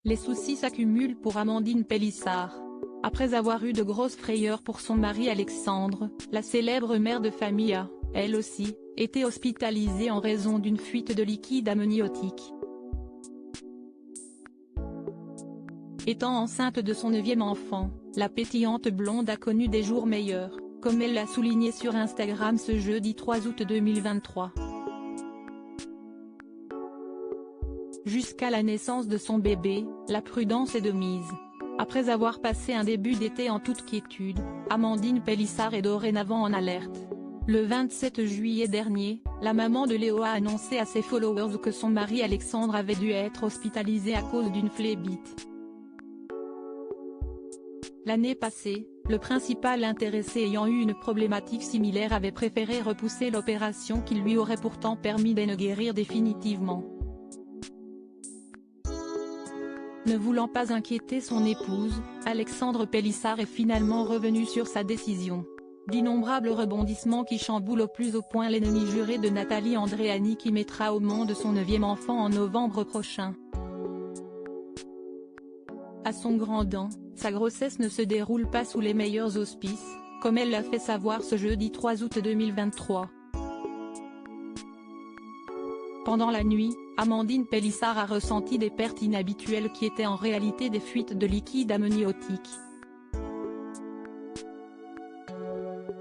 Les soucis s'accumulent pour Amandine Pélissard. Après avoir eu de grosses frayeurs pour son mari Alexandre, la célèbre mère de famille a, elle aussi, été hospitalisée en raison d'une fuite de liquide amniotique. Étant enceinte de son 9e enfant, la pétillante blonde a connu des jours meilleurs, comme elle l'a souligné sur Instagram ce jeudi 3 août 2023. Jusqu'à la naissance de son bébé, la prudence est de mise. Après avoir passé un début d'été en toute quiétude, Amandine Pélissard est dorénavant en alerte. Le 27 juillet dernier, la maman de Léo a annoncé à ses followers que son mari Alexandre avait dû être hospitalisé à cause d'une phlébite. L'année passée, le principal intéressé ayant eu une problématique similaire avait préféré repousser l'opération qui lui aurait pourtant permis de guérir définitivement. Ne voulant pas inquiéter son épouse, Alexandre Pélissard est finalement revenu sur sa décision. D'innombrables rebondissements qui chamboulent au plus haut point l'ennemi juré de Nathalie Andréani qui mettra au monde son 9e enfant en novembre prochain. À son grand dam, sa grossesse ne se déroule pas sous les meilleurs auspices, comme elle l'a fait savoir ce jeudi 3 août 2023. Pendant la nuit, Amandine Pélissard a ressenti des pertes inhabituelles qui étaient en réalité des fuites de liquide amniotique.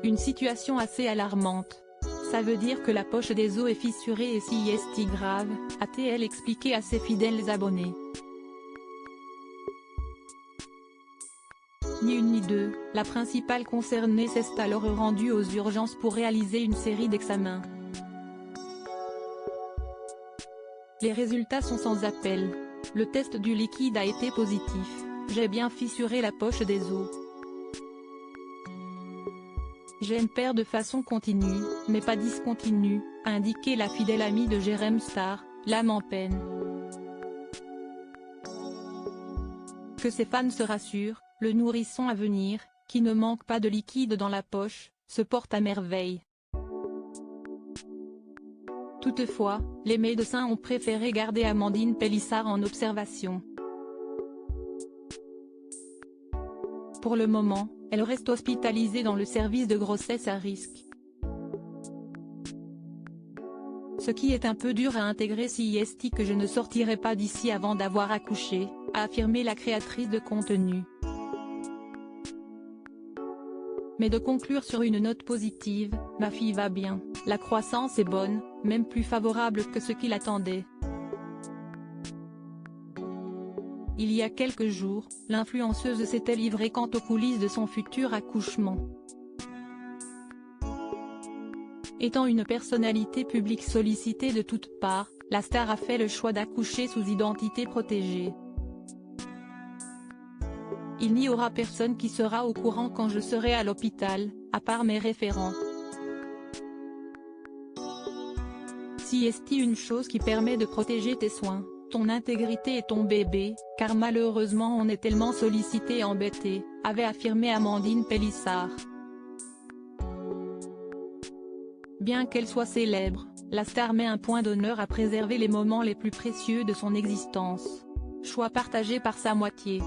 Une situation assez alarmante. Ça veut dire que la poche des os est fissurée et si est grave, a-t-elle expliqué à ses fidèles abonnés. Ni une ni deux, la principale concernée s'est alors rendue aux urgences pour réaliser une série d'examens. Les résultats sont sans appel. Le test du liquide a été positif. J'ai bien fissuré la poche des os. J'ai une paire de façon continue, mais pas discontinue, a indiqué la fidèle amie de Jérém Star, l'âme en peine. Que ses fans se rassurent, le nourrisson à venir, qui ne manque pas de liquide dans la poche, se porte à merveille. Toutefois, les médecins ont préféré garder Amandine Pélissard en observation. Pour le moment, elle reste hospitalisée dans le service de grossesse à risque. Ce qui est un peu dur à intégrer si est que je ne sortirai pas d'ici avant d'avoir accouché, a affirmé la créatrice de contenu. Mais de conclure sur une note positive, ma fille va bien, la croissance est bonne, même plus favorable que ce qu'il attendait. Il y a quelques jours, l'influenceuse s'était livrée quant aux coulisses de son futur accouchement. Étant une personnalité publique sollicitée de toutes parts, la star a fait le choix d'accoucher sous identité protégée. Il n'y aura personne qui sera au courant quand je serai à l'hôpital, à part mes référents. Si est une chose qui permet de protéger tes soins, ton intégrité et ton bébé, car malheureusement on est tellement sollicité et embêté, avait affirmé Amandine Pélissard. Bien qu'elle soit célèbre, la star met un point d'honneur à préserver les moments les plus précieux de son existence. Choix partagé par sa moitié.